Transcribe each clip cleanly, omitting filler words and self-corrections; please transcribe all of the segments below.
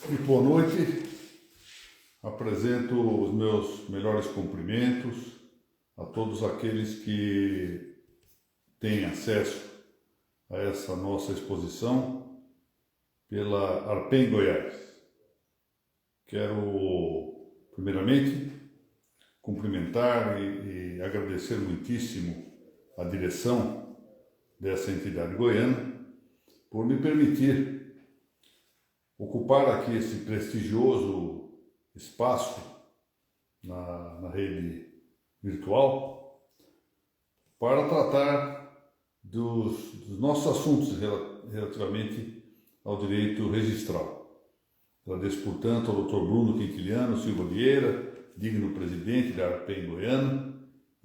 Muito boa noite. Apresento os meus melhores cumprimentos a todos aqueles que têm acesso a essa nossa exposição pela Arpen Goiás. Quero, primeiramente, cumprimentar e agradecer muitíssimo a direção dessa entidade goiana por me permitir ocupar aqui esse prestigioso espaço na rede virtual para tratar dos nossos assuntos relativamente ao direito registral. Agradeço, portanto, ao Dr. Bruno Quintiliano Silva Vieira, digno presidente da Arpen Goiana,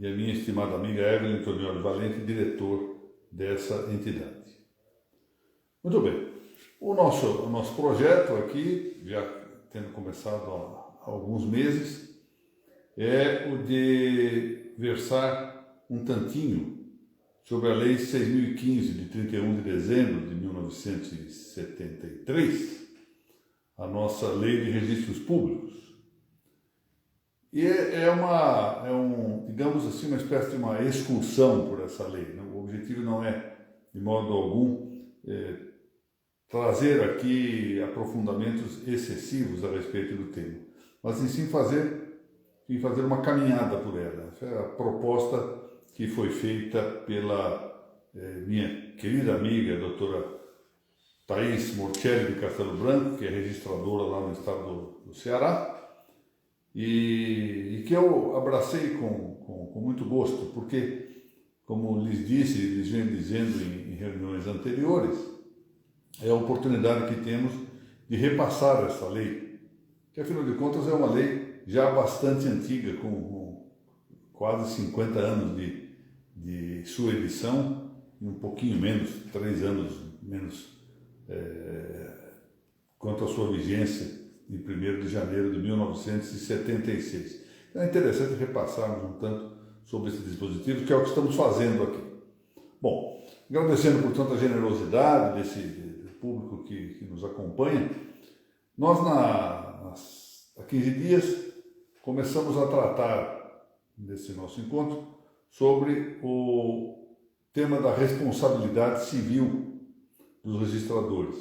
e a minha estimada amiga Evelyn Antonioli Valente, diretor dessa entidade. Muito bem. O nosso projeto aqui, já tendo começado há alguns meses, é o de versar um tantinho sobre a Lei 6.015, de 31 de dezembro de 1973, a nossa Lei de Registros Públicos. E digamos assim, uma espécie de uma excursão por essa lei. O objetivo não é, de modo algum, trazer aqui aprofundamentos excessivos a respeito do tema, mas sim fazer uma caminhada por ela. Essa é a proposta que foi feita pela minha querida amiga, a doutora Thaís Morcelli de Castelo Branco, que é registradora lá no estado do Ceará, e que eu abracei com muito gosto, porque, como lhes venho dizendo em reuniões anteriores, é a oportunidade que temos de repassar essa lei, que afinal de contas é uma lei já bastante antiga, com quase 50 anos de sua edição, e um pouquinho menos, 3 anos menos, quanto à sua vigência, em 1º de janeiro de 1976. Então é interessante repassarmos um tanto sobre esse dispositivo, que é o que estamos fazendo aqui. Bom, agradecendo, portanto, a generosidade desse público que nos acompanha, nós há 15 dias começamos a tratar nesse nosso encontro sobre o tema da responsabilidade civil dos registradores,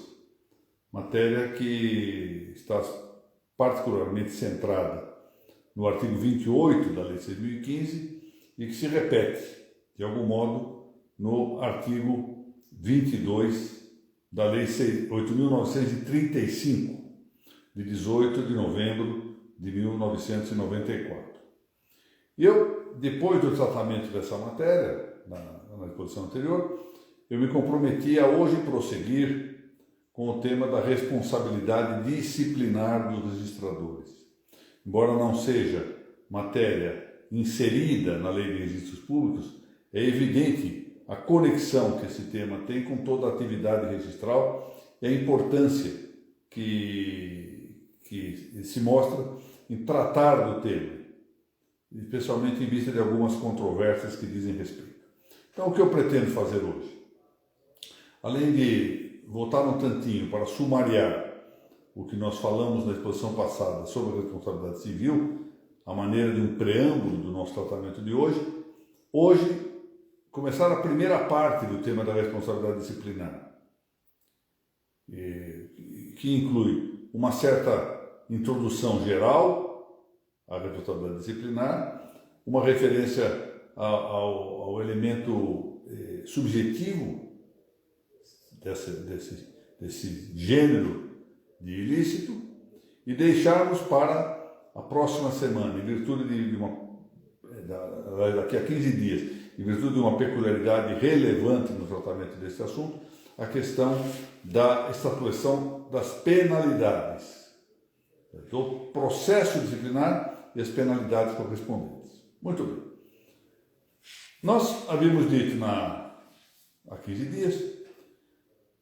matéria que está particularmente centrada no artigo 28 da Lei 6.015 e que se repete, de algum modo, no artigo 22 da Lei 8.935, de 18 de novembro de 1994. E eu, depois do tratamento dessa matéria, na exposição anterior, eu me comprometi a hoje prosseguir com o tema da responsabilidade disciplinar dos registradores. Embora não seja matéria inserida na Lei de Registros Públicos, é evidente a conexão que esse tema tem com toda a atividade registral e a importância que se mostra em tratar do tema, especialmente em vista de algumas controvérsias que dizem respeito. Então, o que eu pretendo fazer hoje? Além de voltar um tantinho para sumariar o que nós falamos na exposição passada sobre a responsabilidade civil, a maneira de um preâmbulo do nosso tratamento de hoje, começar a primeira parte do tema da responsabilidade disciplinar, que inclui uma certa introdução geral à responsabilidade disciplinar, uma referência ao elemento subjetivo desse gênero de ilícito, e deixarmos para a próxima semana, em virtude daqui a 15 dias, em virtude de uma peculiaridade relevante no tratamento desse assunto, a questão da estatuação das penalidades, do processo disciplinar e as penalidades correspondentes. Muito bem. Nós havíamos dito há 15 dias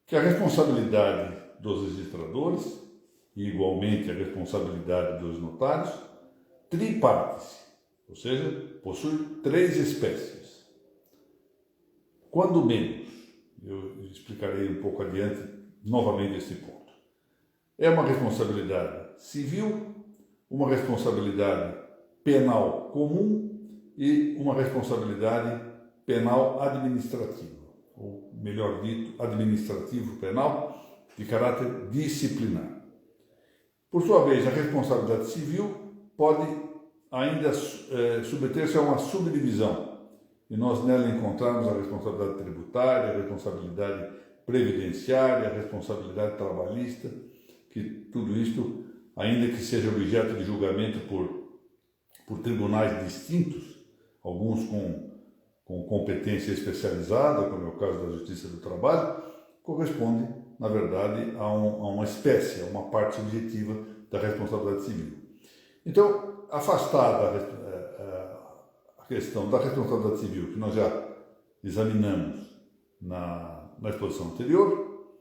que a responsabilidade dos registradores e, igualmente, a responsabilidade dos notários tripartem-se, ou seja, possui 3 espécies. Quando menos, eu explicarei um pouco adiante novamente esse ponto. é uma responsabilidade civil, uma responsabilidade penal comum e uma responsabilidade penal administrativa, ou melhor dito, administrativo penal de caráter disciplinar. Por sua vez, a responsabilidade civil pode ainda submeter-se a uma subdivisão, e nós nela encontramos a responsabilidade tributária, a responsabilidade previdenciária, a responsabilidade trabalhista, que tudo isto, ainda que seja objeto de julgamento por tribunais distintos, alguns com competência especializada, como é o caso da Justiça do Trabalho, corresponde, na verdade, a uma espécie, a uma parte subjetiva da responsabilidade civil. Então, afastada a questão da responsabilidade civil, que nós já examinamos na exposição anterior,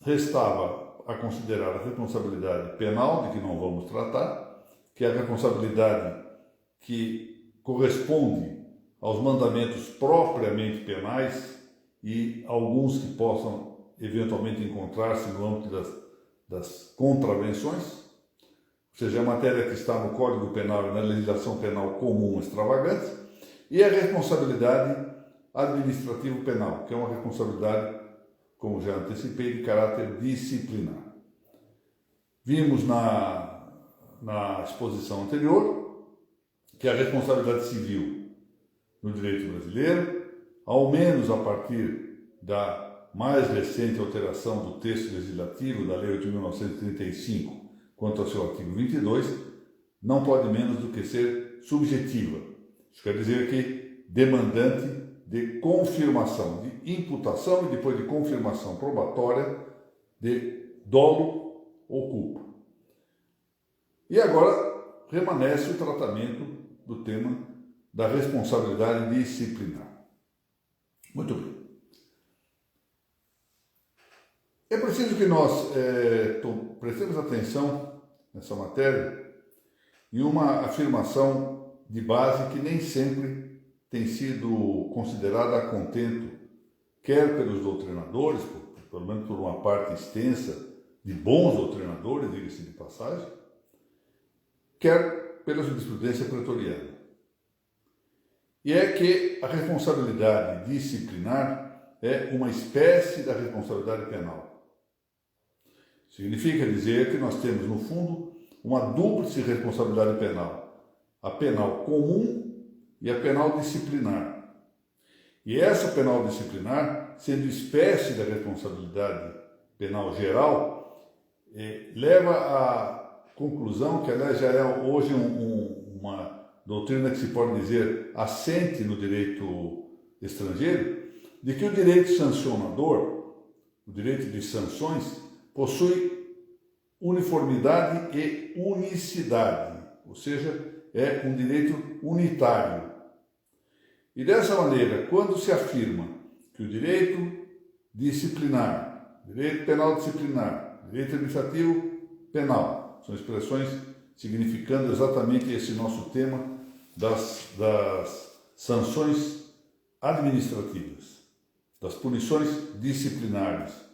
restava a considerar a responsabilidade penal, de que não vamos tratar, que é a responsabilidade que corresponde aos mandamentos propriamente penais e alguns que possam eventualmente encontrar-se no âmbito das contravenções, ou seja, a matéria que está no Código Penal e na legislação penal comum extravagante, e a responsabilidade administrativo penal, que é uma responsabilidade, como já antecipei, de caráter disciplinar. Vimos na exposição anterior que a responsabilidade civil no direito brasileiro, ao menos a partir da mais recente alteração do texto legislativo da Lei de 1935, quanto ao seu artigo 22, não pode menos do que ser subjetiva. Isso quer dizer que demandante de confirmação, de imputação e depois de confirmação probatória de dolo ou culpa. E agora remanesce o tratamento do tema da responsabilidade disciplinar. Muito bem. É preciso que nós prestemos atenção nessa matéria em uma afirmação de base que nem sempre tem sido considerada a contento, quer pelos doutrinadores, pelo menos por uma parte extensa de bons doutrinadores, diga-se de passagem, quer pela jurisprudência pretoriana. E é que a responsabilidade disciplinar é uma espécie da responsabilidade penal. Significa dizer que nós temos, no fundo, uma dúplice responsabilidade penal, a penal comum e a penal disciplinar. E essa penal disciplinar, sendo espécie da responsabilidade penal geral, leva à conclusão, que aliás já é hoje uma doutrina que se pode dizer assente no direito estrangeiro, de que o direito sancionador, o direito de sanções, possui uniformidade e unicidade, ou seja, é um direito unitário. E dessa maneira, quando se afirma que o direito disciplinar, direito penal disciplinar, direito administrativo penal, são expressões significando exatamente esse nosso tema das sanções administrativas, das punições disciplinares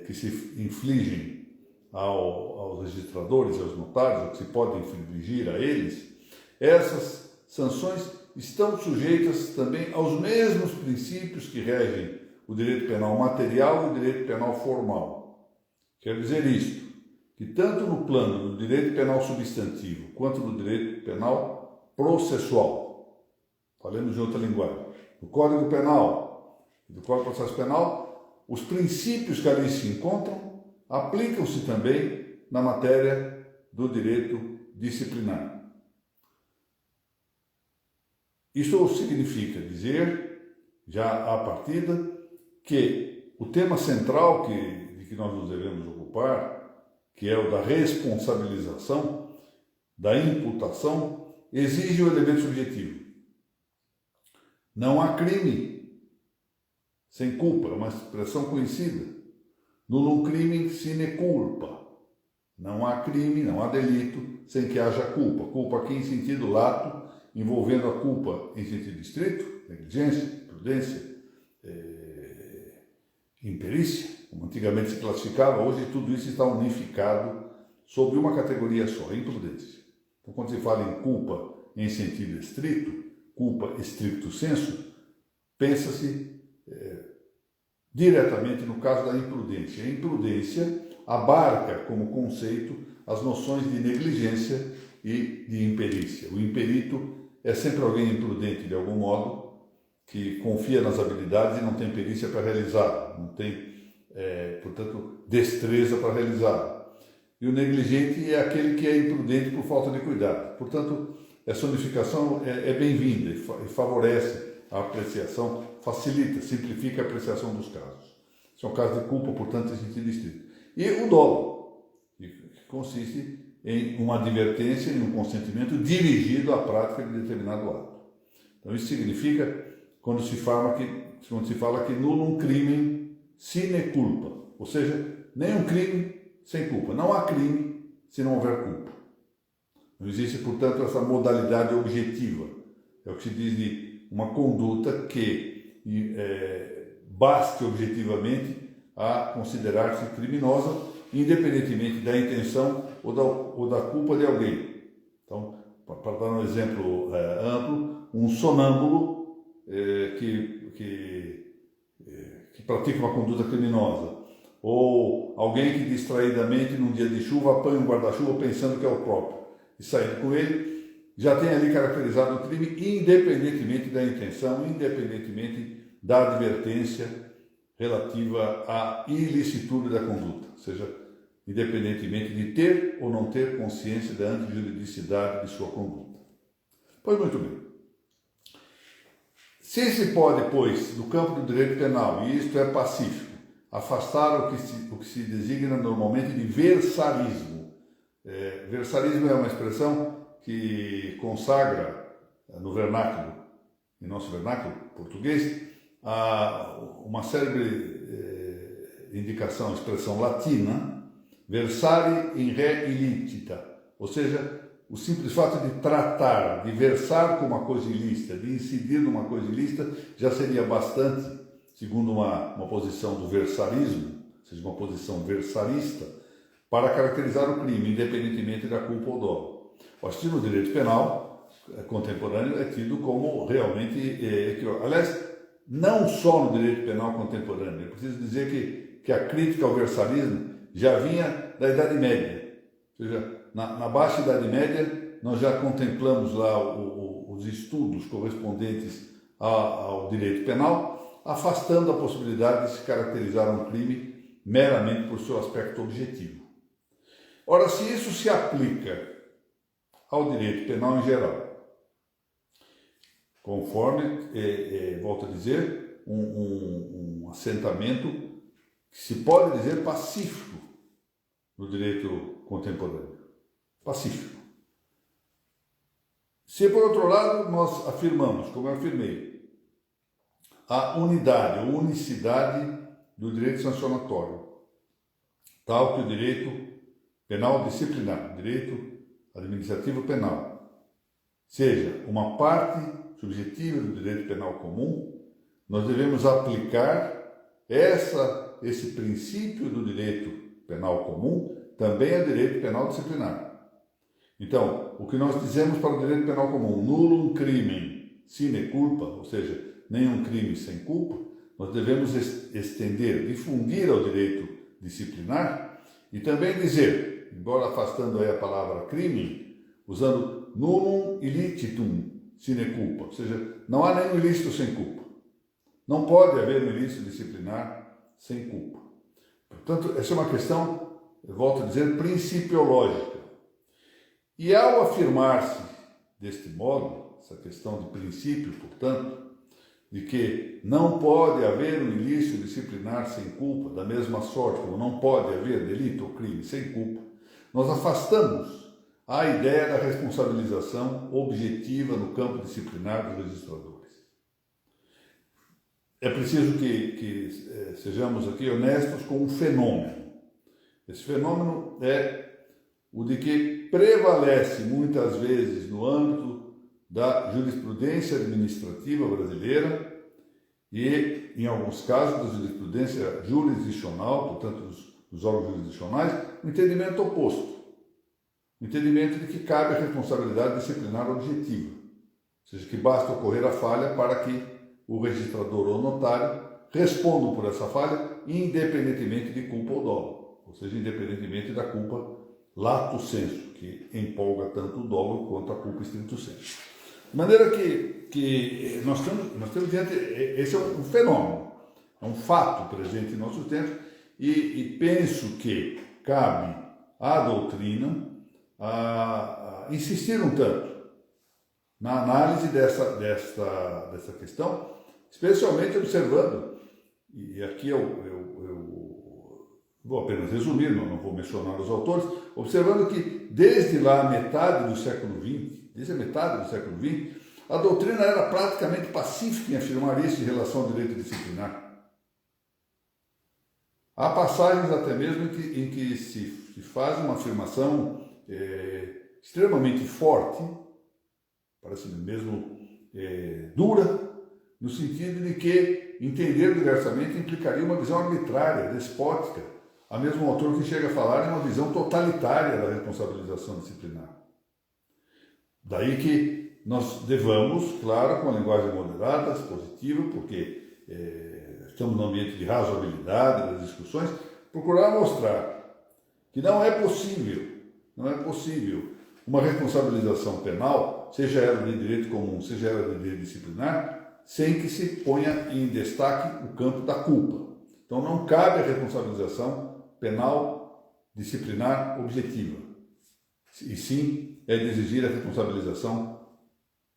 que se infligem aos registradores e aos notários, ou que se pode infligir a eles, essas sanções estão sujeitas também aos mesmos princípios que regem o direito penal material e o direito penal formal. Quer dizer isto, que tanto no plano do direito penal substantivo quanto no direito penal processual, falemos de outra linguagem, no Código Penal e do Código de Processo Penal, os princípios que ali se encontram aplicam-se também na matéria do direito disciplinar. Isso significa dizer, já à partida, que o tema central de que nós nos devemos ocupar, que é o da responsabilização, da imputação, exige o elemento subjetivo. Não há crime sem culpa, é uma expressão conhecida. Nullum crimen sine culpa. Não há crime, não há delito sem que haja culpa. Culpa aqui em sentido lato, envolvendo a culpa em sentido estrito, negligência, prudência, imperícia. como antigamente se classificava, hoje tudo isso está unificado sob uma categoria só, imprudência. Então, quando se fala em culpa em sentido estrito, culpa stricto sensu, pensa-se diretamente no caso da imprudência. A imprudência abarca como conceito as noções de negligência e de imperícia. O imperito é sempre alguém imprudente de algum modo, que confia nas habilidades e não tem perícia para realizar, não tem, portanto, destreza para realizar. E o negligente é aquele que é imprudente por falta de cuidado. Portanto, essa unificação é bem-vinda e favorece a apreciação, facilita, simplifica a apreciação dos casos. Isso é um caso de culpa, portanto, em sentido estrito. E o dolo, que consiste em uma advertência, em um consentimento dirigido à prática de determinado ato. Então, isso significa quando se fala que nullum crimen sine culpa, ou seja, nenhum crime sem culpa. Não há crime se não houver culpa. Não existe, portanto, essa modalidade objetiva. É o que se diz de uma conduta que baste objetivamente a considerar-se criminosa, independentemente da intenção ou da culpa de alguém. Então, para dar um exemplo amplo, um sonâmbulo que pratica uma conduta criminosa, ou alguém que distraidamente num dia de chuva apanha um guarda-chuva pensando que é o próprio e saindo com ele, já tem ali caracterizado o crime independentemente da intenção, independentemente da advertência relativa à ilicitude da conduta, ou seja, independentemente de ter ou não ter consciência da antijuridicidade de sua conduta. Pois muito bem. Se se pode, pois, do campo do direito penal, e isto é pacífico, afastar o que se designa normalmente de versarismo. Versarismo é uma expressão que consagra no vernáculo, em nosso vernáculo português, uma célebre indicação, expressão latina, versare in re illicita, ou seja, o simples fato de tratar, de versar com uma coisa ilícita, de incidir numa coisa ilícita, já seria bastante, segundo uma posição do versarismo, ou seja, uma posição versarista, para caracterizar o crime, independentemente da culpa ou dolo. O estilo do direito penal contemporâneo é tido como realmente equivocado. Aliás, não só no direito penal contemporâneo, é preciso dizer que a crítica ao versarismo já vinha da Idade Média, ou seja, na Baixa Idade Média, nós já contemplamos lá os estudos correspondentes ao direito penal, afastando a possibilidade de se caracterizar um crime meramente por seu aspecto objetivo. Ora, se isso se aplica ao direito penal em geral, conforme, volto a dizer, um assentamento que se pode dizer pacífico no direito contemporâneo. Pacífico. Se, por outro lado, nós afirmamos, como eu afirmei, a unidade ou unicidade do direito sancionatório, tal que o direito penal disciplinar, direito administrativo penal, seja uma parte subjetiva do direito penal comum, nós devemos aplicar esse princípio do direito penal comum também ao direito penal disciplinar. Então, o que nós dizemos para o direito penal comum, nullum crimen sine culpa, ou seja, nenhum crime sem culpa, nós devemos estender, difundir ao direito disciplinar e também dizer, embora afastando aí a palavra crime, usando nullum illicitum sine culpa, ou seja, não há nenhum ilícito sem culpa. Não pode haver um ilícito disciplinar sem culpa. Portanto, essa é uma questão, eu volto a dizer, principiológica. E ao afirmar-se deste modo, essa questão de princípio, portanto, de que não pode haver um ilícito disciplinar sem culpa, da mesma sorte como não pode haver delito ou crime sem culpa, nós afastamos a ideia da responsabilização objetiva no campo disciplinar dos registradores. É preciso que sejamos aqui honestos com um fenômeno. Esse fenômeno é o de que prevalece muitas vezes no âmbito da jurisprudência administrativa brasileira e em alguns casos, da jurisprudência jurisdicional, portanto, dos órgãos jurisdicionais, o entendimento oposto. O entendimento de que cabe a responsabilidade disciplinar objetiva. Ou seja, que basta ocorrer a falha para que o registrador ou notário respondam por essa falha, independentemente de culpa ou dolo. Ou seja, independentemente da culpa lato sensu, que empolga tanto o dolo quanto a culpa stricto sensu. De maneira que nós temos diante, esse é um fenômeno, é um fato presente em nossos tempos, e penso que cabe à doutrina insistir um tanto na análise dessa questão, especialmente observando, e aqui eu vou apenas resumir, não vou mencionar os autores, observando que desde lá a metade do século XX, a doutrina era praticamente pacífica em afirmar isso em relação ao direito disciplinar. Há passagens até mesmo em que se faz uma afirmação extremamente forte, parece mesmo dura, no sentido de que entender diversamente implicaria uma visão arbitrária, despótica. Há mesmo um autor que chega a falar em uma visão totalitária da responsabilização disciplinar. Daí que nós devamos, claro, com a linguagem moderada, positiva, porque estamos num ambiente de razoabilidade das discussões, procurar mostrar que não é possível uma responsabilização penal, seja ela de direito comum, seja ela de direito disciplinar, sem que se ponha em destaque o campo da culpa. Então não cabe a responsabilização penal disciplinar objetiva, e sim é de exigir a responsabilização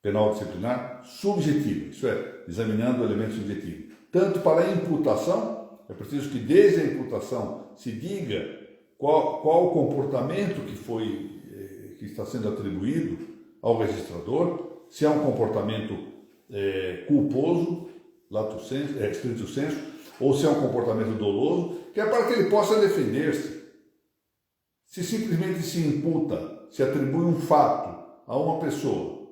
penal disciplinar subjetiva, isso é, examinando o elemento subjetivo. Tanto para a imputação, é preciso que desde a imputação se diga qual o comportamento que está sendo atribuído ao registrador, se é um comportamento culposo, lato sensu, stricto sensu, ou se é um comportamento doloso, que é para que ele possa defender-se. Se simplesmente se imputa, se atribui um fato a uma pessoa,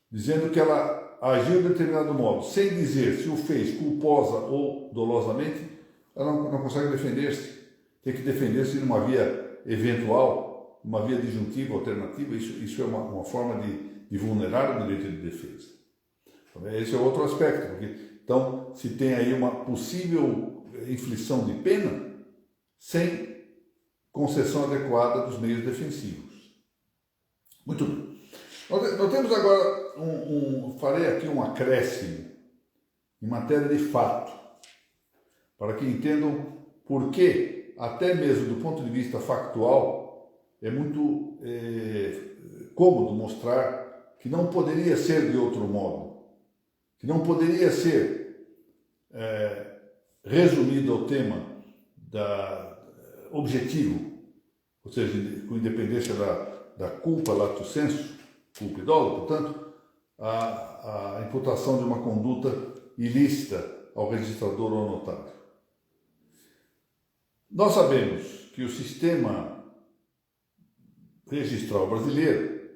dizendo que ela agiu de determinado modo, sem dizer se o fez culposa ou dolosamente, ela não consegue defender-se. Tem que defender-se numa via eventual, uma via disjuntiva, alternativa. Isso é uma forma de vulnerar o direito de defesa. Esse é outro aspecto, porque então se tem aí uma possível inflição de pena sem concessão adequada dos meios defensivos. Muito bem. Nós temos agora farei aqui um acréscimo em matéria de fato, para que entendam por que, até mesmo do ponto de vista factual, é muito cômodo mostrar que não poderia ser de outro modo, que não poderia ser resumido ao tema objetivo, ou seja, com independência da culpa lato sensu, culpa e dolo, portanto, a imputação de uma conduta ilícita ao registrador ou ao notário. Nós sabemos que o sistema registral brasileiro,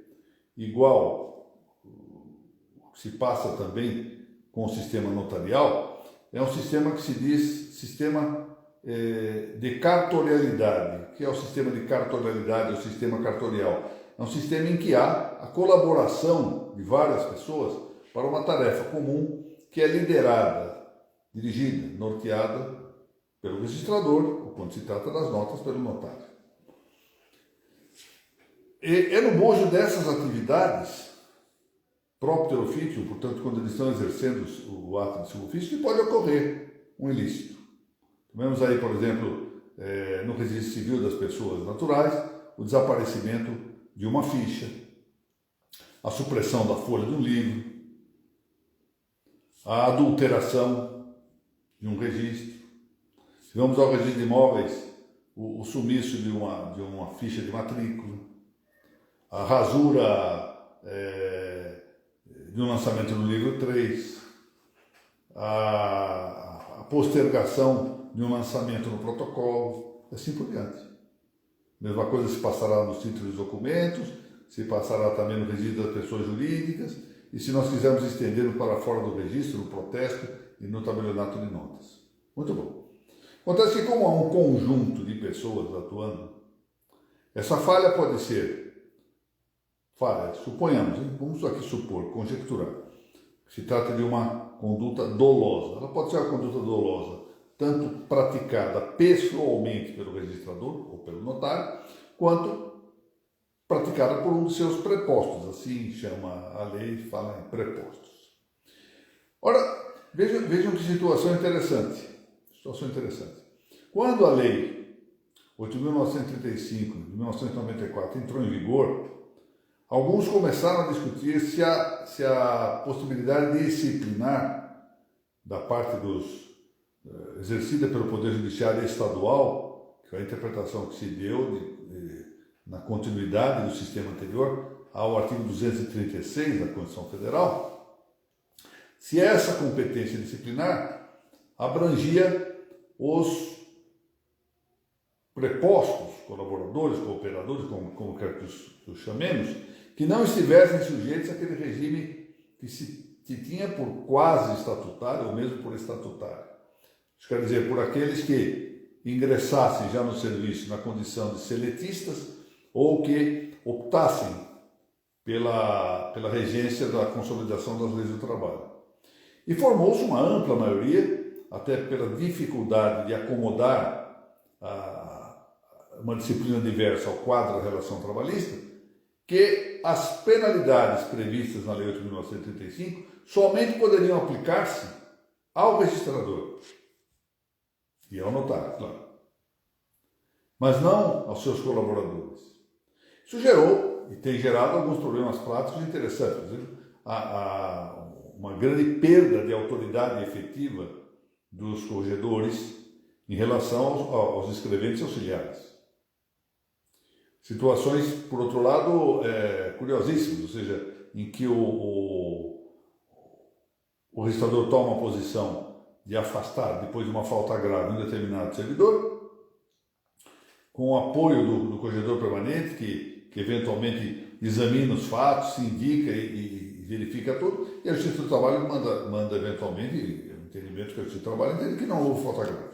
igual o que se passa também com o sistema notarial, é um sistema que se diz sistema de cartorialidade. O que é o sistema de cartorialidade, o sistema cartorial? É um sistema em que há a colaboração de várias pessoas para uma tarefa comum que é liderada, dirigida, norteada pelo registrador, ou quando se trata das notas, pelo notário. É no bojo dessas atividades, próprio ter ofício, portanto, quando eles estão exercendo o ato de seu ofício, que pode ocorrer um ilícito. Vemos aí, por exemplo, no registro civil das pessoas naturais, o desaparecimento de uma ficha, a supressão da folha de um livro, a adulteração de um registro. Se vamos ao registro de imóveis, o sumiço de uma ficha de matrícula, a rasura de um lançamento do livro 3, a postergação de um lançamento no protocolo, e assim por diante. Mesma coisa se passará nos títulos dos documentos, se passará também no registro das pessoas jurídicas, e se nós quisermos estender para fora do registro, no protesto e no tabelionato de notas. Muito bom. Acontece que como há um conjunto de pessoas atuando, essa falha pode ser falha, suponhamos, vamos aqui supor, conjecturar, que se trata de uma conduta dolosa. Ela pode ser uma conduta dolosa, tanto praticada pessoalmente pelo registrador ou pelo notário, quanto praticada por um de seus prepostos, assim chama a lei, fala em prepostos. Ora, vejam que situação interessante. Quando a lei 8.935 de 1994 entrou em vigor, alguns começaram a discutir se a possibilidade de disciplinar da parte exercida pelo Poder Judiciário Estadual, que é a interpretação que se deu na continuidade do sistema anterior ao artigo 236 da Constituição Federal, se essa competência disciplinar abrangia os prepostos, colaboradores, cooperadores, como quer que os chamemos, que não estivessem sujeitos àquele regime que se tinha por quase estatutário ou mesmo por estatutário. Isso quer dizer, por aqueles que ingressassem já no serviço na condição de seletistas ou que optassem pela regência da consolidação das leis do trabalho. E formou-se uma ampla maioria, até pela dificuldade de acomodar uma disciplina diversa ao quadro da relação trabalhista, que as penalidades previstas na Lei 8.935 somente poderiam aplicar-se ao registrador e ao notário, claro, mas não aos seus colaboradores. Isso gerou e tem gerado alguns problemas práticos interessantes. Por exemplo, uma grande perda de autoridade efetiva dos corregedores em relação aos escreventes auxiliares. Situações, por outro lado, curiosíssimas, ou seja, em que o registrador toma a posição de afastar, depois de uma falta grave, um determinado servidor, com o apoio do corregedor permanente, que eventualmente examina os fatos, se indica e verifica tudo, e a Justiça do Trabalho manda eventualmente, o entendimento que a Justiça do Trabalho entende que não houve falta grave.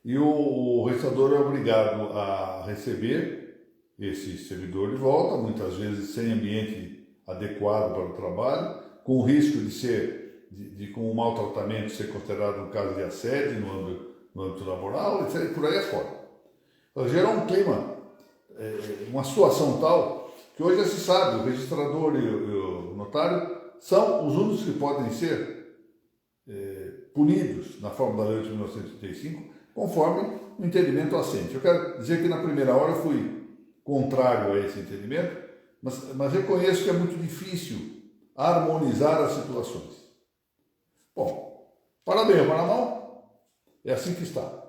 E o registrador é obrigado a receber esse servidor de volta, muitas vezes sem ambiente adequado para o trabalho, com o risco de com o maltratamento ser considerado um caso de assédio no âmbito laboral, etc. Por aí afora. Gerou um clima, uma situação tal, que hoje já se sabe, o registrador e o notário são os únicos que podem ser punidos na forma da Lei 8.935, conforme o entendimento assente. Eu quero dizer que na primeira hora fui contrário a esse entendimento, mas reconheço que é muito difícil harmonizar as situações. Bom, para bem ou para mal, é assim que está.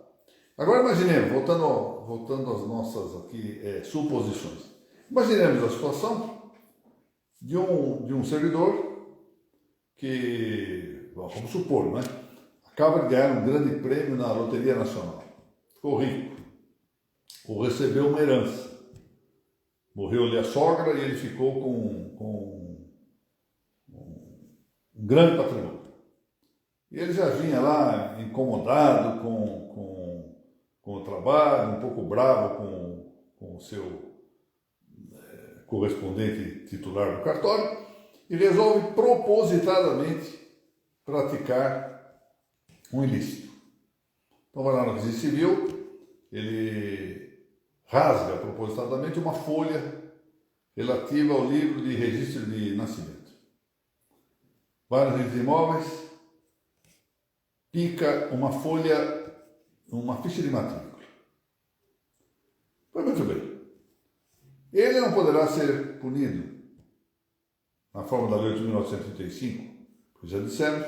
Agora imaginemos, voltando às nossas aqui suposições, imaginemos a situação de um servidor que, vamos supor, né, acaba de ganhar um grande prêmio na Loteria Nacional, ficou rico, ou recebeu uma herança, morreu-lhe a sogra e ele ficou com um grande patrimônio. E ele já vinha lá incomodado com o trabalho, um pouco bravo com o seu correspondente titular do cartório, e resolve propositadamente praticar um ilícito. Então vai lá no registro civil, ele rasga propositadamente uma folha relativa ao livro de registro de nascimento. Vai no registro de imóveis, pica uma folha, uma ficha de matrícula. Pois muito bem. Ele não poderá ser punido na forma da Lei 8.935, pois já dissemos,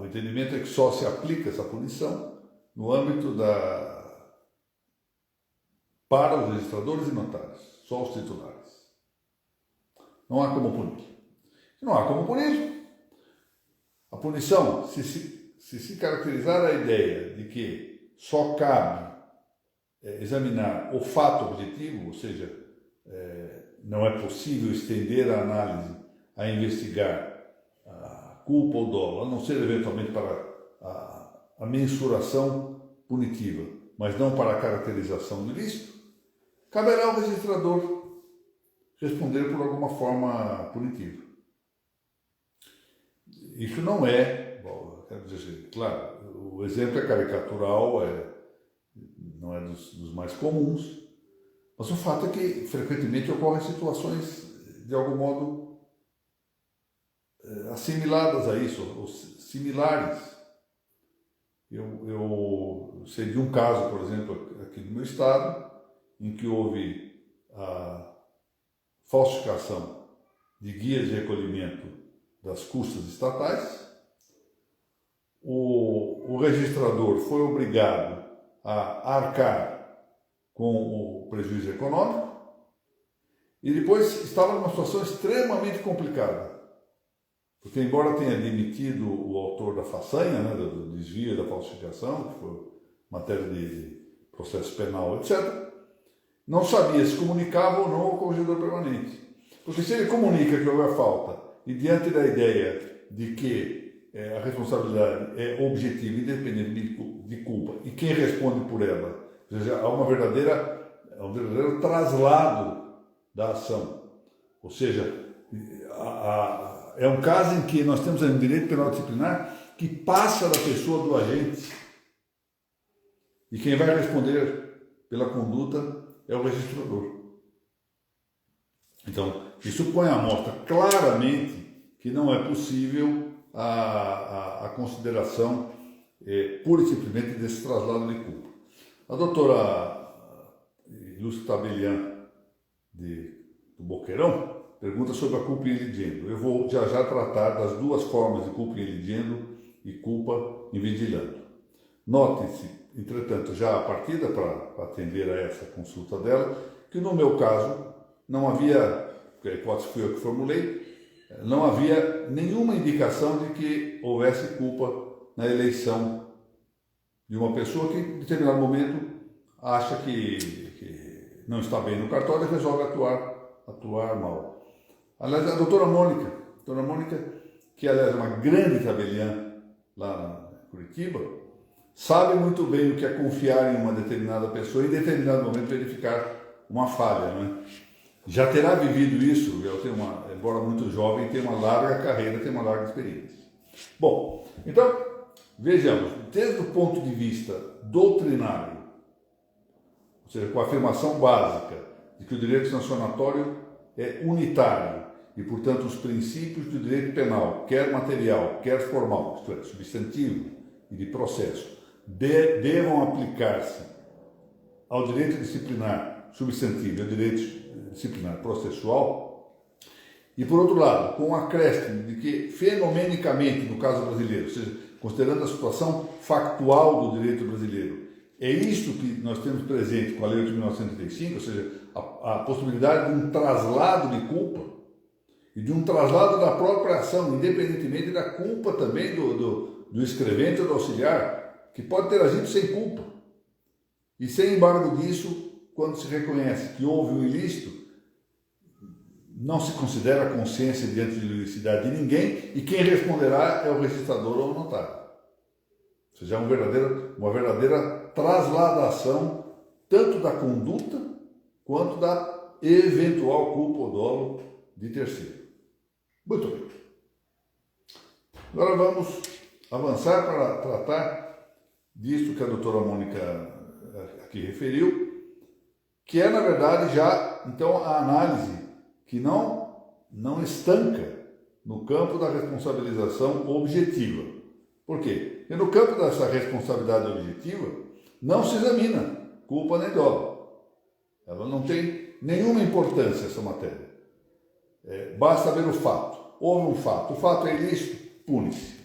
o entendimento é que só se aplica essa punição no âmbito para os registradores e notários, só os titulares. Não há como punir. Se não há como punir, a punição, se caracterizar a ideia de que só cabe examinar o fato objetivo, ou seja, não é possível estender a análise a investigar culpa ou dolo, a não ser eventualmente para a mensuração punitiva, mas não para a caracterização do ilícito, caberá ao registrador responder por alguma forma punitiva. Isso não é, bom, quero dizer, claro, o exemplo é caricatural, não é dos mais comuns, mas o fato é que frequentemente ocorrem situações de algum modo assimiladas a isso, ou similares. Eu sei de um caso, por exemplo, aqui no meu estado, em que houve a falsificação de guias de recolhimento das custas estatais. O registrador foi obrigado a arcar com o prejuízo econômico e depois estava numa situação extremamente complicada. Porque, embora tenha demitido o autor da façanha, né, do desvio e da falsificação, que foi matéria de processo penal, etc., não sabia se comunicava ou não ao corregedor permanente. Porque se ele comunica que houve a falta, e diante da ideia de que a responsabilidade é objetiva, independente de culpa, e quem responde por ela, ou seja, há um verdadeiro traslado da ação. Ou seja, é um caso em que nós temos um direito penal disciplinar que passa da pessoa do agente. E quem vai responder pela conduta é o registrador. Então, isso põe à mostra claramente que não é possível a consideração pura e simplesmente desse traslado de culpa. A doutora Lúcia Tabelian, do Boqueirão, pergunta sobre a culpa in eligendo. Eu vou já tratar das duas formas de culpa in eligendo e culpa in vigilando. Note-se, entretanto, já a partida para atender a essa consulta dela, que no meu caso não havia, a hipótese foi eu que formulei, não havia nenhuma indicação de que houvesse culpa na eleição de uma pessoa que, em determinado momento, acha que não está bem no cartório e resolve atuar mal. Aliás, a doutora Mônica, que aliás é uma grande tabeliã lá em Curitiba, sabe muito bem o que é confiar em uma determinada pessoa e em determinado momento verificar uma falha, né? Já terá vivido isso, embora muito jovem, tem uma larga carreira, tem uma larga experiência. Bom, então, vejamos, desde o ponto de vista doutrinário, ou seja, com a afirmação básica de que o direito sancionatório é unitário e, portanto, os princípios do direito penal, quer material, quer formal, isto é, substantivo e de processo, devam aplicar-se ao direito disciplinar substantivo e ao direito disciplinar processual, e, por outro lado, com o acréscimo de que, fenomenicamente, no caso brasileiro, ou seja, considerando a situação factual do direito brasileiro, é isto que nós temos presente com a Lei 8.935, ou seja, a possibilidade de um traslado de culpa e de um traslado da própria ação, independentemente da culpa também do escrevente ou do auxiliar, que pode ter agido sem culpa. E sem embargo disso, quando se reconhece que houve um ilícito, não se considera a consciência diante de ilicicidade de ninguém e quem responderá é o registrador ou o notário. Ou seja, uma verdadeira trasladação tanto da conduta quanto da eventual culpa ou dolo de terceiro. Muito bem. Agora vamos avançar para tratar disso que a doutora Mônica aqui referiu, que é, na verdade, já, então, a análise que não estanca no campo da responsabilização objetiva. Por quê? Porque no campo dessa responsabilidade objetiva não se examina culpa nem dolo. Ela não tem nenhuma importância, essa matéria. Basta ver o fato. Houve um fato. O fato é ilícito, pune-se.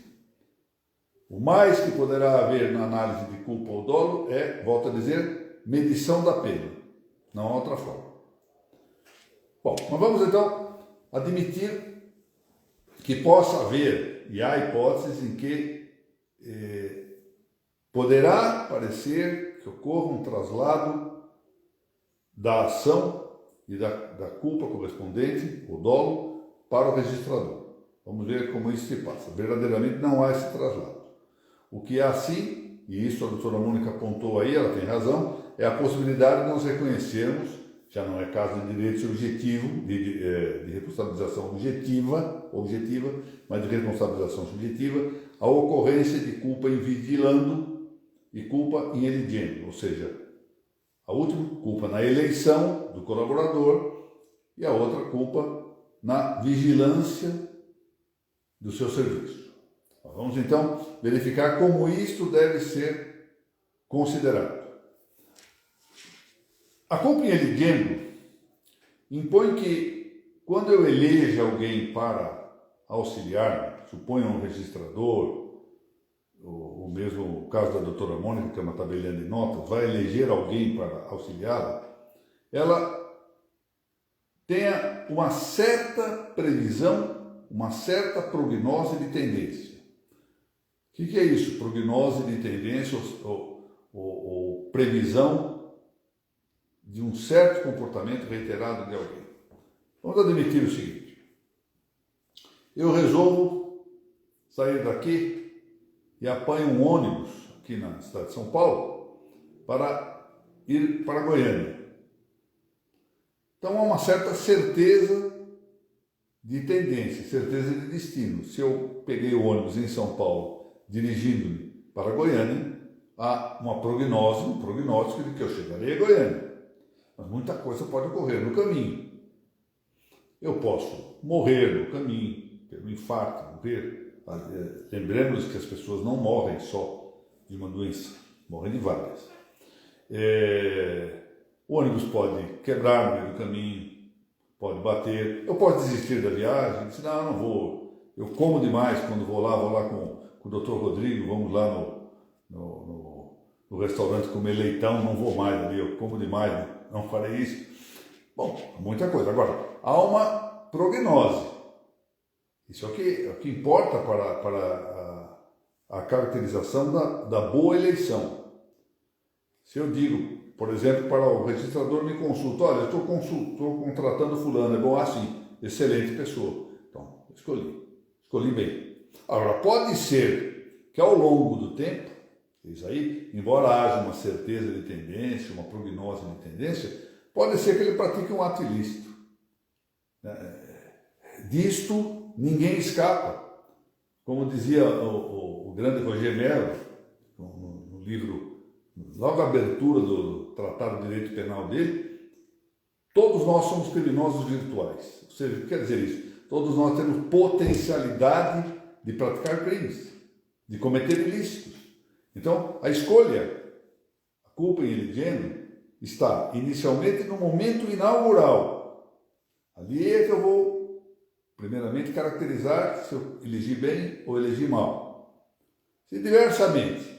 O mais que poderá haver na análise de culpa ou dolo é, volto a dizer, medição da pena. Não há outra forma. Bom, mas vamos então admitir que possa haver, e há hipóteses em que poderá parecer que ocorra um traslado da ação e da culpa correspondente, o dolo, para o registrador. Vamos ver como isso se passa. Verdadeiramente não há esse traslado. O que é assim, e isso a doutora Mônica apontou aí, ela tem razão, é a possibilidade de nós reconhecermos, já não é caso de direito subjetivo, de responsabilização objetiva, mas de responsabilização subjetiva, a ocorrência de culpa in vigilando e culpa in eligendo, ou seja, a última culpa na eleição do colaborador e a outra culpa na vigilância do seu serviço. Vamos então verificar como isto deve ser considerado. A culpa in eligendo impõe que, quando eu eleja alguém para auxiliar-me, suponha um registrador, o mesmo caso da doutora Mônica, que é uma tabelinha de notas, vai eleger alguém para auxiliá-la, ela tenha uma certa previsão, uma certa prognose de tendência. O que é isso? Prognose de tendência ou previsão de um certo comportamento reiterado de alguém. Vamos admitir o seguinte: eu resolvo sair daqui e apanho um ônibus aqui na cidade de São Paulo para ir para Goiânia. Então há uma certa certeza de tendência, certeza de destino. Se eu peguei o ônibus em São Paulo dirigindo-me para Goiânia, há um prognóstico de que eu chegarei a Goiânia. Mas muita coisa pode ocorrer no caminho. Eu posso morrer no caminho, ter um infarto, morrer. Lembremos que as pessoas não morrem só de uma doença, morrem de várias. O ônibus pode quebrar no meio do caminho, pode bater. Eu posso desistir da viagem, dizer, não vou. Eu como demais quando vou lá com o Dr. Rodrigo, vamos lá no restaurante comer leitão, não vou mais ali, eu como demais, não farei isso. Bom, muita coisa. Agora, há uma prognose. Isso aqui é o que importa para a caracterização da boa eleição. Se eu digo, por exemplo, para o registrador me consulta, olha, eu estou contratando fulano, é bom assim, excelente pessoa. Então, escolhi bem. Agora, pode ser que ao longo do tempo, isso aí, embora haja uma certeza de tendência, uma prognose de tendência, pode ser que ele pratique um ato ilícito. Disto ninguém escapa. Como dizia o grande Roger Mello, no livro, logo a abertura do Tratado de Direito Penal dele, todos nós somos criminosos virtuais. Ou seja, o que quer dizer isso? Todos nós temos potencialidade de praticar crimes, de cometer ilícitos. Então, a escolha, a culpa in eligendo, está inicialmente no momento inaugural. Ali é que eu vou, primeiramente, caracterizar se eu elegi bem ou elegi mal. Se diversamente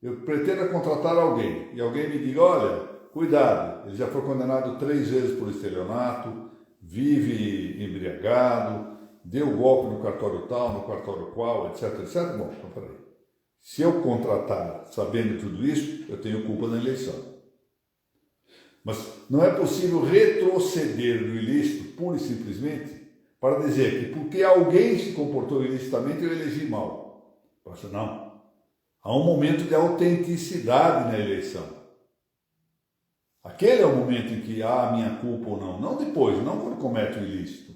eu pretendo contratar alguém e alguém me diga, olha, cuidado, ele já foi condenado 3 vezes por estelionato, vive embriagado, deu golpe no cartório tal, no cartório qual, etc, etc. Bom, então peraí. Se eu contratar sabendo tudo isso, eu tenho culpa na eleição. Mas não é possível retroceder no ilícito, pura e simplesmente, para dizer que porque alguém se comportou ilicitamente, eu elegi mal. Não. Há um momento de autenticidade na eleição. Aquele é o momento em que há a minha culpa ou não. Não depois, não quando cometo o ilícito.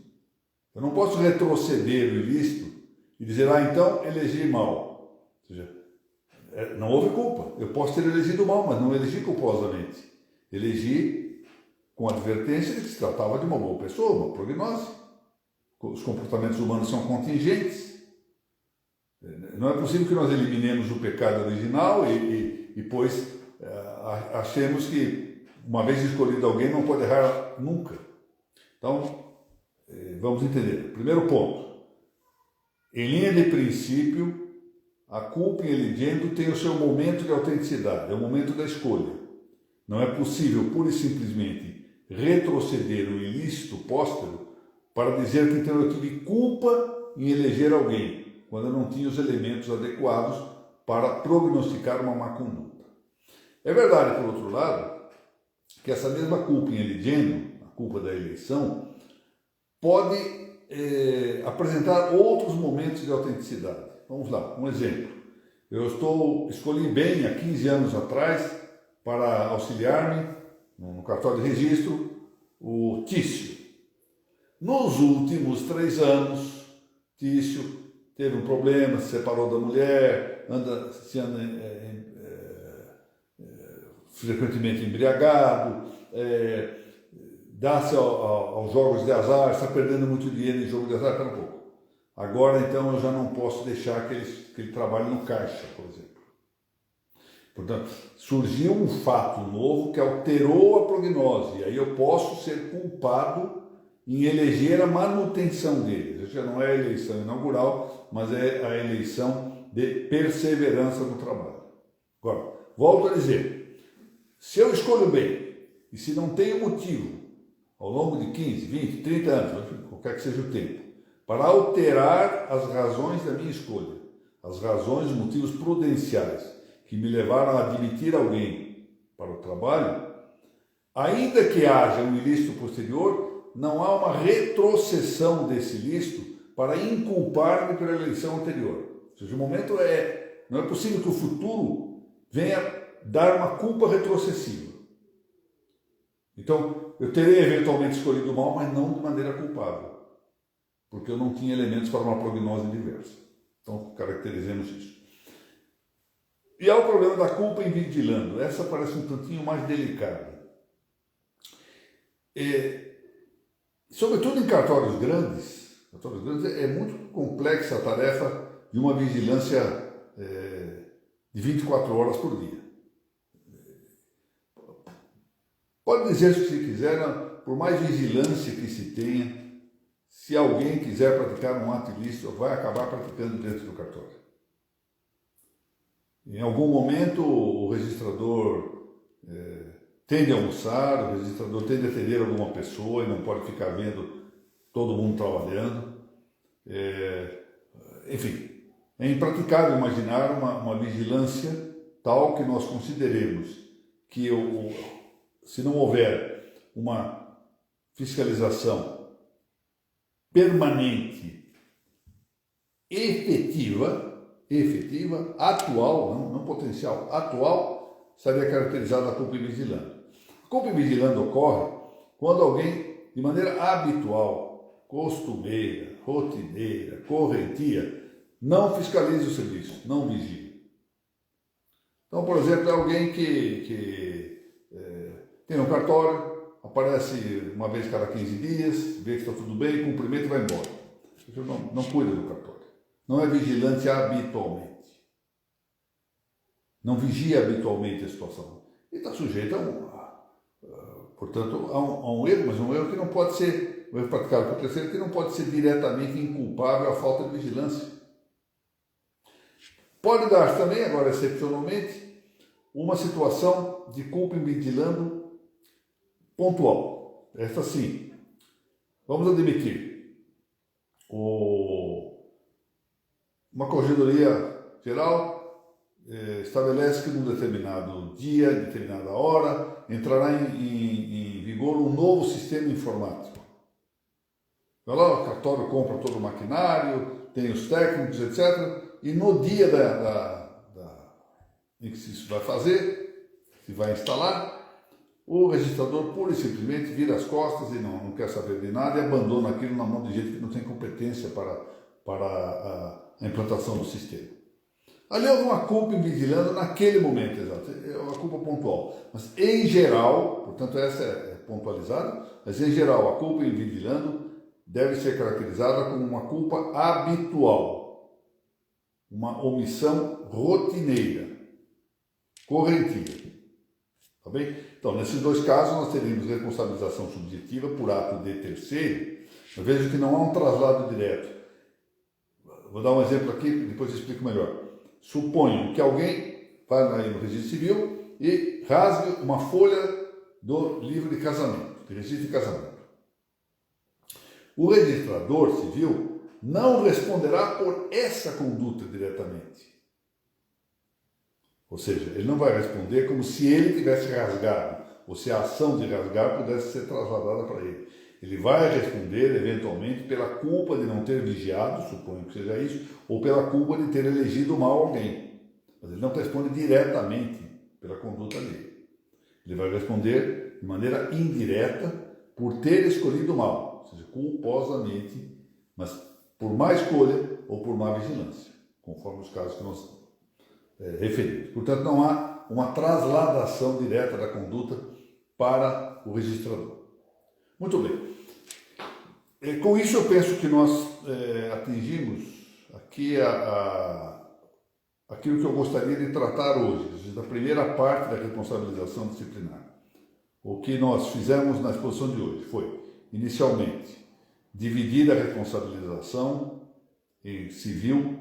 Eu não posso retroceder o ilícito e dizer, então elegi mal. Ou seja, não houve culpa. Eu posso ter elegido mal, mas não elegi culposamente. Elegi com advertência de que se tratava de uma boa pessoa, uma prognose. Os comportamentos humanos são contingentes. Não é possível que nós eliminemos o pecado original e depois achemos que, uma vez escolhido alguém, não pode errar nunca. Então, vamos entender. Primeiro ponto. Em linha de princípio, a culpa in eligendo tem o seu momento de autenticidade, é o momento da escolha. Não é possível, pura e simplesmente, retroceder o ilícito póstero para dizer que então eu tive culpa em eleger alguém, quando eu não tinha os elementos adequados para prognosticar uma má conduta. É verdade, por outro lado, que essa mesma culpa in eligendo, a culpa da eleição, pode apresentar outros momentos de autenticidade. Vamos lá, um exemplo. Escolhi bem há 15 anos atrás para auxiliar-me no cartório de registro o Tício. Nos últimos 3 anos, Tício teve um problema, se separou da mulher, anda frequentemente embriagado, dá-se aos jogos de azar, está perdendo muito dinheiro em jogo de azar, espera um pouco. Agora, então, eu já não posso deixar que ele trabalhe no caixa, por exemplo. Portanto, surgiu um fato novo que alterou a prognose, e aí eu posso ser culpado em eleger a manutenção dele. Já não é a eleição inaugural, mas é a eleição de perseverança no trabalho. Agora, volto a dizer, se eu escolho bem, e se não tenho motivo, ao longo de 15, 20, 30 anos, qualquer que seja o tempo, para alterar as razões da minha escolha, as razões, os motivos prudenciais que me levaram a admitir alguém para o trabalho, ainda que haja um ilícito posterior, não há uma retrocessão desse ilícito para inculpar-me pela eleição anterior. Ou seja, o momento não é possível que o futuro venha dar uma culpa retrocessiva. Então, eu terei eventualmente escolhido mal, mas não de maneira culpável, porque eu não tinha elementos para uma prognose diversa. Então, caracterizemos isso. E há o problema da culpa invigilando. Essa parece um tantinho mais delicada. Sobretudo em cartórios grandes, é muito complexa a tarefa de uma vigilância de 24 horas por dia. Pode dizer se quiser, por mais vigilância que se tenha, se alguém quiser praticar um ato ilícito, vai acabar praticando dentro do cartório. Em algum momento o registrador tende a almoçar, o registrador tende a atender alguma pessoa e não pode ficar vendo todo mundo trabalhando. Enfim, é impraticável imaginar uma vigilância tal que nós consideremos que, se não houver uma fiscalização permanente, efetiva, atual, não potencial, atual, estaria caracterizada a culpa invigilando. A culpa invigilando ocorre quando alguém, de maneira habitual, costumeira, rotineira, correntia, não fiscaliza o serviço, não vigia. Então, por exemplo, é alguém que tem um cartório, aparece uma vez cada 15 dias, vê que está tudo bem, cumprimenta e vai embora. Não cuida do cartório. Não é vigilante habitualmente. Não vigia habitualmente a situação. E está sujeito portanto, a um erro, mas um erro que não pode ser, um erro praticado por terceiro, que não pode ser diretamente inculpável à falta de vigilância. Pode dar também, agora excepcionalmente, uma situação de culpa invigilando pontual. Esta sim. Vamos admitir. Uma corregedoria geral estabelece que num determinado dia, determinada hora, entrará em vigor um novo sistema informático. Vai lá, o cartório compra todo o maquinário, tem os técnicos, etc. E no dia em que isso vai fazer, se vai instalar, o registrador pura e simplesmente vira as costas e não quer saber de nada e abandona aquilo na mão de gente que não tem competência para a implantação do sistema. Ali houve uma culpa invigilando naquele momento, exato, é uma culpa pontual. Mas em geral, portanto essa é pontualizada, mas em geral a culpa invigilando deve ser caracterizada como uma culpa habitual, uma omissão rotineira, correntiva. Tá bem? Então, nesses dois casos, nós teríamos responsabilização subjetiva por ato de terceiro. Eu vejo que não há um traslado direto. Vou dar um exemplo aqui, depois eu explico melhor. Suponho que alguém vai no registro civil e rasgue uma folha do livro de casamento, de registro de casamento. O registrador civil não responderá por essa conduta diretamente. Ou seja, ele não vai responder como se ele tivesse rasgado, ou se a ação de rasgar pudesse ser trasladada para ele. Ele vai responder, eventualmente, pela culpa de não ter vigiado, suponho que seja isso, ou pela culpa de ter elegido mal alguém. Mas ele não responde diretamente pela conduta dele. Ele vai responder de maneira indireta por ter escolhido mal, ou seja, culposamente, mas por má escolha ou por má vigilância, conforme os casos que nós referimos. Portanto, não há uma trasladação direta da conduta para o registrador. Muito bem. Com isso, eu penso que nós atingimos aqui aquilo que eu gostaria de tratar hoje, da primeira parte da responsabilização disciplinar. O que nós fizemos na exposição de hoje foi, inicialmente, dividir a responsabilização em civil,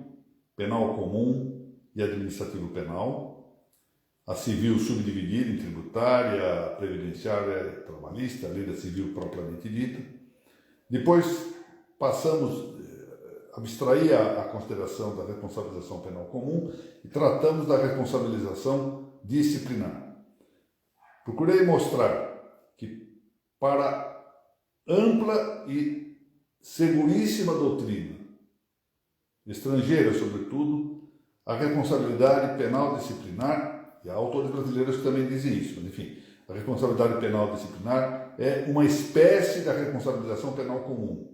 penal comum e administrativo penal. A civil subdividida em tributária, previdenciária, trabalhista, a lei da civil propriamente dita. Depois passamos a abstrair a consideração da responsabilização penal comum e tratamos da responsabilização disciplinar. Procurei mostrar que para ampla e seguríssima doutrina, estrangeira sobretudo, a responsabilidade penal disciplinar, e há autores brasileiros que também dizem isso, mas enfim, a responsabilidade penal disciplinar é uma espécie da responsabilização penal comum.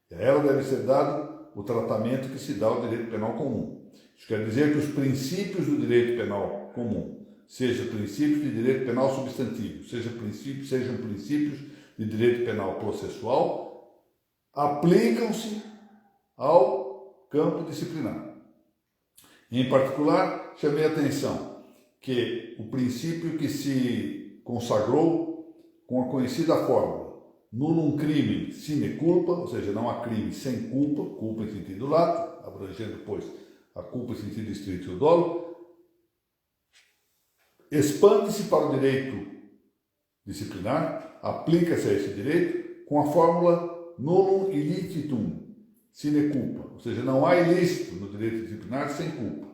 E a ela deve ser dado o tratamento que se dá ao direito penal comum. Isso quer dizer que os princípios do direito penal comum, sejam princípios de direito penal substantivo, sejam princípios de direito penal processual, aplicam-se ao campo disciplinar. Em particular, chamei a atenção que o princípio que se consagrou com a conhecida fórmula nullum crimen sine culpa, ou seja, não há crime sem culpa, culpa em sentido lato, abrangendo, pois, a culpa em sentido estrito e o dolo, expande-se para o direito disciplinar, aplica-se a esse direito com a fórmula nullum illicitum sine culpa, ou seja, não há ilícito no direito disciplinar sem culpa.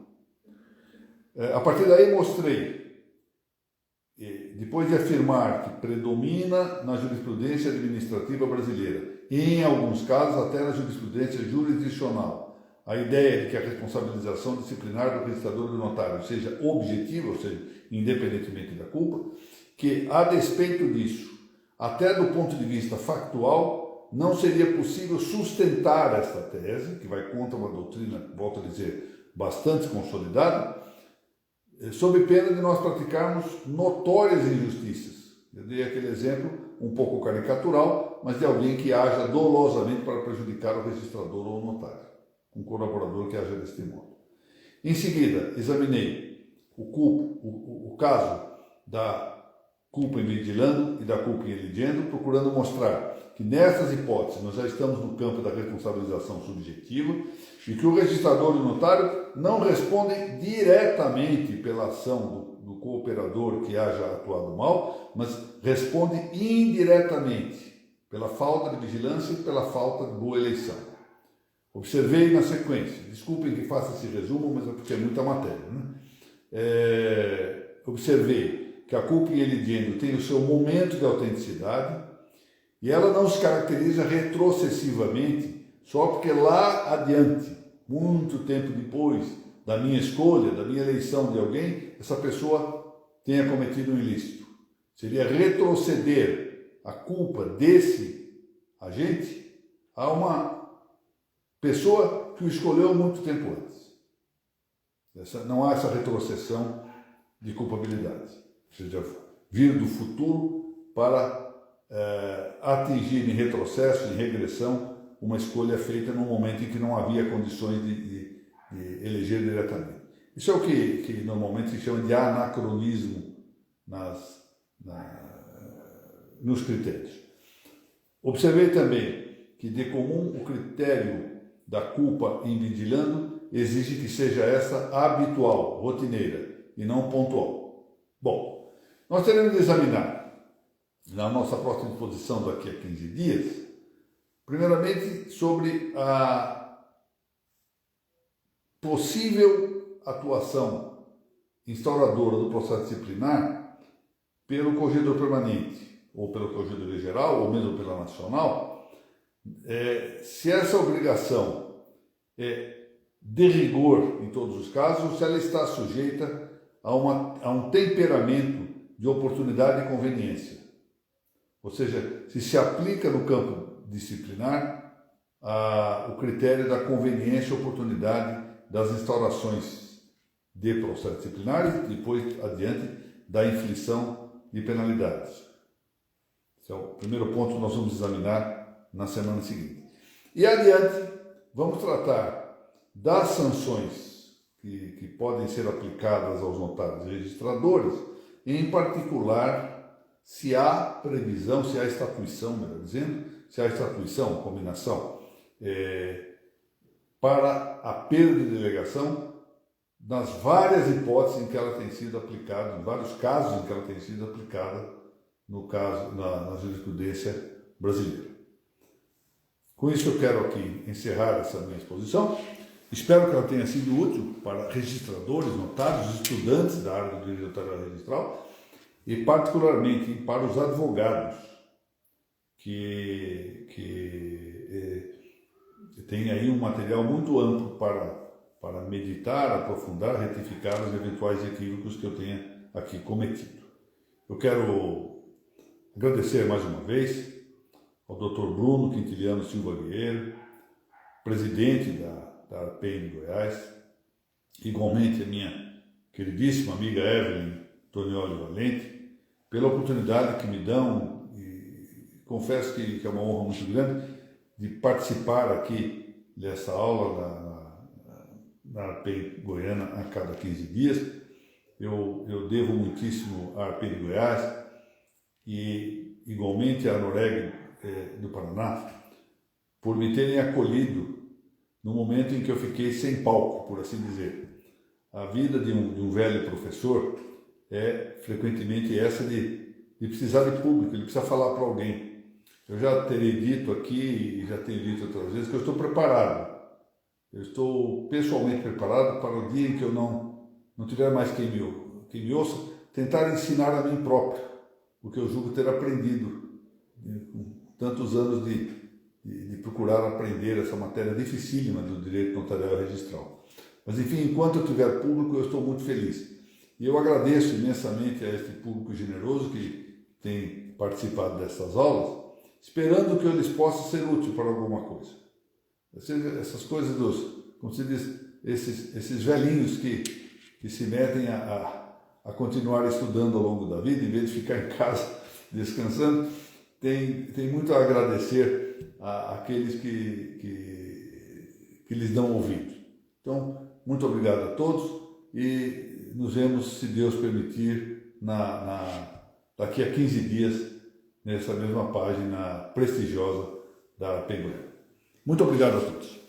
A partir daí mostrei, depois de afirmar que predomina na jurisprudência administrativa brasileira, e em alguns casos até na jurisprudência jurisdicional, a ideia de que a responsabilização disciplinar do registrador e do notário seja objetiva, ou seja, independentemente da culpa, que, a despeito disso, até do ponto de vista factual, não seria possível sustentar esta tese, que vai contra uma doutrina, volto a dizer, bastante consolidada, sob pena de nós praticarmos notórias injustiças. Eu dei aquele exemplo um pouco caricatural, mas de alguém que haja dolosamente para prejudicar o registrador ou o notário, um colaborador que haja deste modo. Em seguida, examinei o caso da culpa in vigilando e da culpa in eligendo, procurando mostrar que nessas hipóteses nós já estamos no campo da responsabilização subjetiva e que o registrador e o notário não respondem diretamente pela ação do cooperador que haja atuado mal, mas respondem indiretamente pela falta de vigilância e pela falta de boa eleição. Observei na sequência, desculpem que faça esse resumo, mas é porque é muita matéria, né? Observei que a culpa in eligendo tem o seu momento de autenticidade e ela não se caracteriza retrocessivamente só porque lá adiante, muito tempo depois da minha escolha, da minha eleição de alguém, essa pessoa tenha cometido um ilícito. Seria retroceder a culpa desse agente a uma pessoa que o escolheu muito tempo antes. Não há essa retrocessão de culpabilidade. Ou seja, vir do futuro para atingir em retrocesso, em regressão, uma escolha feita num momento em que não havia condições de eleger diretamente. Isso é o que normalmente se chama de anacronismo nos critérios. Observei também que, de comum, o critério da culpa in vigilando exige que seja essa habitual, rotineira, e não pontual. Bom, nós teremos de examinar, na nossa próxima exposição daqui a 15 dias, primeiramente sobre a possível atuação instauradora do processo disciplinar pelo corregedor permanente, ou pela Corregedoria Geral, ou mesmo pela Nacional, se essa obrigação é de rigor em todos os casos, ou se ela está sujeita a um temperamento de oportunidade e conveniência. Ou seja, se aplica no campo disciplinar o critério da conveniência e oportunidade das instaurações de processo disciplinar e depois adiante da inflição de penalidades. Esse é o primeiro ponto que nós vamos examinar na semana seguinte. E adiante, vamos tratar das sanções que podem ser aplicadas aos notários e registradores, em particular, se há previsão, se há estatuição, melhor dizendo, se há estatuição, combinação, para a perda de delegação nas várias hipóteses em que ela tem sido aplicada, em vários casos em que ela tem sido aplicada no caso, na jurisprudência brasileira. Com isso eu quero aqui encerrar essa minha exposição. Espero que ela tenha sido útil para registradores, notários, estudantes da área do direito notarial registral e particularmente para os advogados que tem aí um material muito amplo para meditar, aprofundar, retificar os eventuais equívocos que eu tenha aqui cometido. Eu quero agradecer mais uma vez ao Dr. Bruno Quintiliano Silva Vieira, presidente da ARPEN de Goiás, igualmente a minha queridíssima amiga Evelyn Tonioli Valente, pela oportunidade que me dão, e confesso que é uma honra muito grande, de participar aqui dessa aula na ARPEN Goiana a cada 15 dias. Eu devo muitíssimo à ARPEN de Goiás e igualmente à Noreg do Paraná por me terem acolhido no momento em que eu fiquei sem palco, por assim dizer. A vida de um velho professor é frequentemente essa de precisar de público, ele precisa falar para alguém. Eu já terei dito aqui, e já tenho dito outras vezes, que eu estou preparado. Eu estou pessoalmente preparado para o dia em que eu não tiver mais quem me ouça, tentar ensinar a mim próprio, o que eu julgo ter aprendido com tantos anos de procurar aprender essa matéria dificílima do direito notarial e registral. Mas enfim, enquanto eu tiver público, eu estou muito feliz. E eu agradeço imensamente a este público generoso que tem participado dessas aulas, esperando que eu lhes possa ser útil para alguma coisa. Essas coisas como se diz, esses velhinhos que se metem a continuar estudando ao longo da vida, em vez de ficar em casa descansando, tem muito a agradecer àqueles que lhes dão ouvido. Então, muito obrigado a todos e nos vemos, se Deus permitir, daqui a 15 dias, nessa mesma página prestigiosa da ARPEN Goiânia. Muito obrigado a todos.